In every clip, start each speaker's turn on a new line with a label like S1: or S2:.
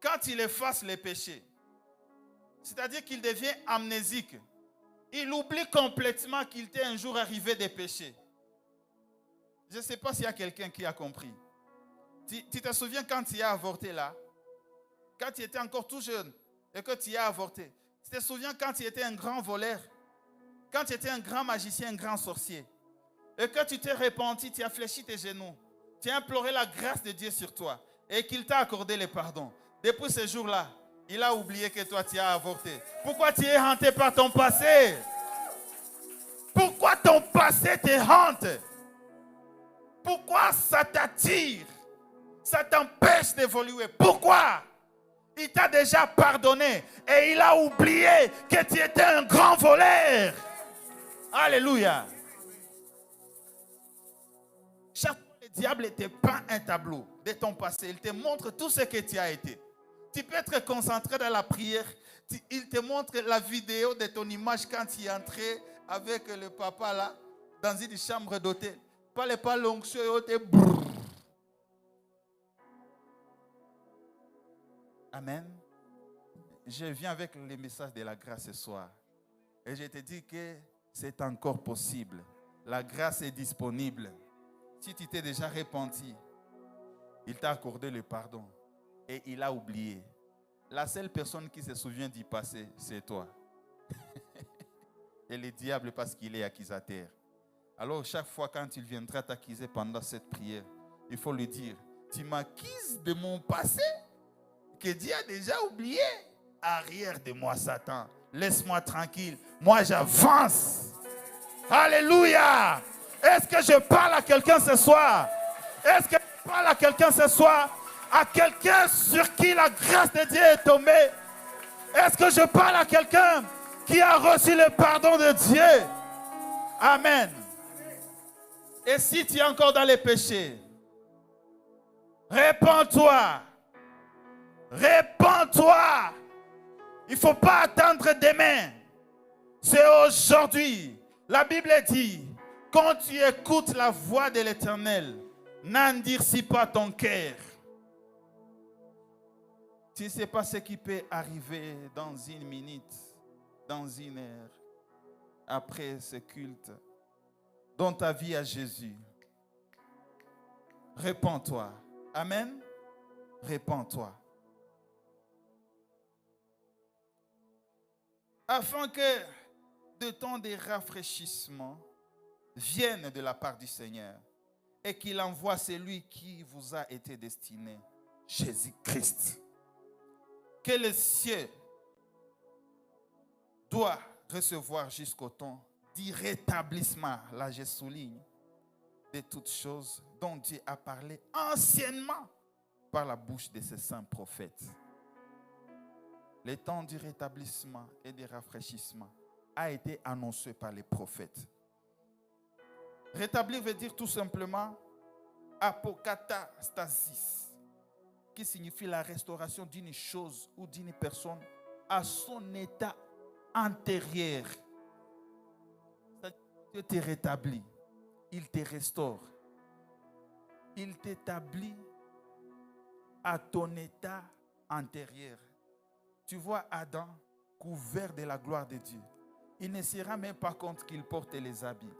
S1: quand il efface les péchés, c'est-à-dire qu'il devient amnésique, il oublie complètement qu'il t'est un jour arrivé des péchés. Je ne sais pas s'il y a quelqu'un qui a compris. Tu te souviens quand tu as avorté là? Quand tu étais encore tout jeune et que tu as avorté. Tu te souviens quand tu étais un grand voleur? Quand tu étais un grand magicien, un grand sorcier? Et que tu t'es repenti, tu as fléchi tes genoux. Tu as imploré la grâce de Dieu sur toi et qu'il t'a accordé le pardon. Depuis ce jour-là, il a oublié que toi tu as avorté. Pourquoi tu es hanté par ton passé? Pourquoi ton passé te hante? Pourquoi ça t'attire? Ça t'empêche d'évoluer. Pourquoi? Il t'a déjà pardonné et il a oublié que tu étais un grand voleur. Alléluia. Chaque fois, le diable te peint un tableau de ton passé. Il te montre tout ce que tu as été. Tu peux être concentré dans la prière. Il te montre la vidéo de ton image quand tu es entré avec le papa là, dans une chambre d'hôtel. Pas l'onction et hôtel. Amen. Je viens avec le message de la grâce ce soir. Et je te dis que c'est encore possible. La grâce est disponible. Si tu t'es déjà repenti, il t'a accordé le pardon. Et il a oublié. La seule personne qui se souvient du passé, c'est toi. Et le diable parce qu'il est accusateur. Alors chaque fois quand il viendra t'accuser pendant cette prière, il faut lui dire, tu m'accuses de mon passé que Dieu a déjà oublié. Arrière de moi, Satan. Laisse-moi tranquille. Moi, j'avance. Alléluia. Est-ce que je parle à quelqu'un ce soir? Est-ce que je parle à quelqu'un ce soir? À quelqu'un sur qui la grâce de Dieu est tombée? Est-ce que je parle à quelqu'un qui a reçu le pardon de Dieu? Amen. Et si tu es encore dans les péchés, répands-toi. Répands-toi. Il ne faut pas attendre demain. C'est aujourd'hui. La Bible dit, quand tu écoutes la voix de l'Éternel, n'endurcis pas ton cœur. Tu ne sais pas ce qui peut arriver dans une minute, dans une heure, après ce culte, dans ta vie à Jésus. Répands-toi. Amen. Répands-toi. Afin que de temps de rafraîchissement viennent de la part du Seigneur et qu'il envoie celui qui vous a été destiné, Jésus-Christ. Que le ciel doit recevoir jusqu'au temps du rétablissement, là je souligne, de toutes choses dont Dieu a parlé anciennement par la bouche de ses saints prophètes. Le temps du rétablissement et du rafraîchissement a été annoncé par les prophètes. Rétablir veut dire tout simplement apokatastasis, qui signifie la restauration d'une chose ou d'une personne à son état antérieur. Dieu te rétablit, il te restaure, il t'établit à ton état antérieur. Tu vois Adam couvert de la gloire de Dieu. Il ne se rend même pas compte qu'il porte les habits.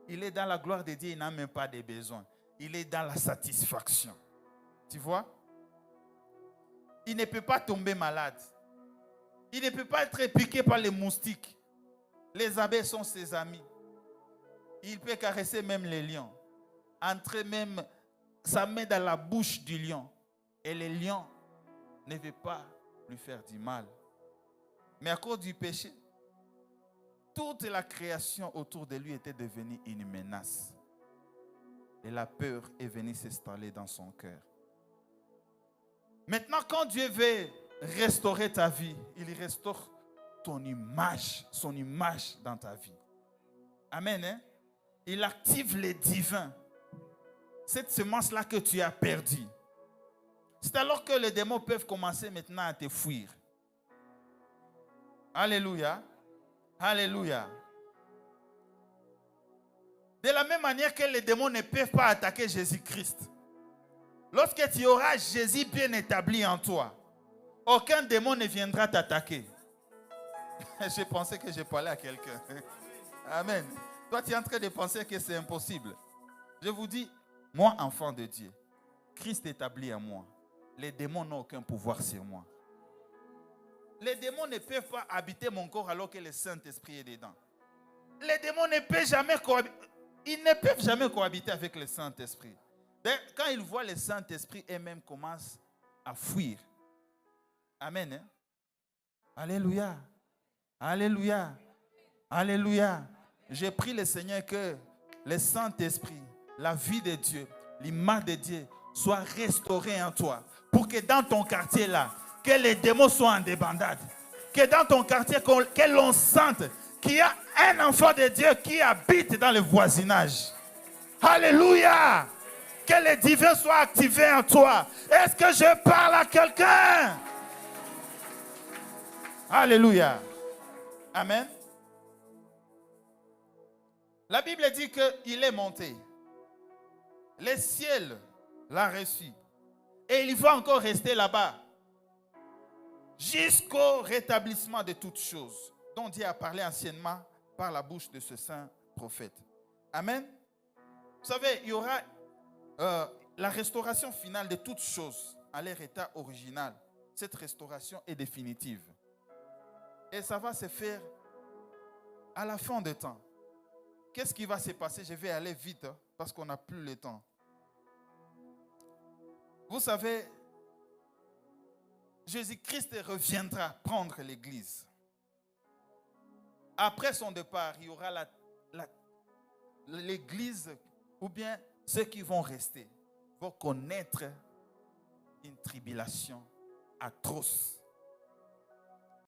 S1: Il est dans la gloire de Dieu, il n'a même pas de besoin. Il est dans la satisfaction. Tu vois? Il ne peut pas tomber malade. Il ne peut pas être piqué par les moustiques. Les abeilles sont ses amis. Il peut caresser même les lions. Entrer même sa main dans la bouche du lion. Et le lion ne veut pas lui faire du mal. Mais à cause du péché, toute la création autour de lui était devenue une menace. Et la peur est venue s'installer dans son cœur. Maintenant, quand Dieu veut restaurer ta vie, il restaure ton image, son image dans ta vie. Amen. Hein? Il active les divins. Cette semence-là que tu as perdue. C'est alors que les démons peuvent commencer maintenant à te fuir. Alléluia. Alléluia. De la même manière que les démons ne peuvent pas attaquer Jésus-Christ. Lorsque tu auras Jésus bien établi en toi, aucun démon ne viendra t'attaquer. J'ai pensé que j'ai parlé à quelqu'un. Amen. Toi, tu es en train de penser que c'est impossible. Je vous dis, moi, enfant de Dieu, Christ établi en moi. Les démons n'ont aucun pouvoir sur moi. Les démons ne peuvent pas habiter mon corps alors que le Saint-Esprit est dedans. Les démons ne peuvent jamais cohabiter. Ils ne peuvent jamais cohabiter avec le Saint-Esprit. Quand ils voient le Saint-Esprit, eux-mêmes commencent à fuir. Amen. Hein? Alléluia. Alléluia. Alléluia. J'ai pris le Seigneur que le Saint-Esprit, la vie de Dieu, l'image de Dieu soit restaurée en toi. Pour que dans ton quartier là, que les démons soient en débandade. Que dans ton quartier, que l'on sente qu'il y a un enfant de Dieu qui habite dans le voisinage. Alléluia. Que les divins soient activés en toi. Est-ce que je parle à quelqu'un? Alléluia. Amen. La Bible dit qu'il est monté. Le ciel l'a reçu. Et il va encore rester là-bas. Jusqu'au rétablissement de toutes choses. Dont Dieu a parlé anciennement par la bouche de ce saint prophète. Amen. Vous savez, il y aura la restauration finale de toutes choses à leur état original. Cette restauration est définitive. Et ça va se faire à la fin des temps. Qu'est-ce qui va se passer? Je vais aller vite parce qu'on n'a plus le temps. Vous savez, Jésus-Christ reviendra prendre l'église. Après son départ, il y aura l'église, ou bien ceux qui vont rester, vont connaître une tribulation atroce.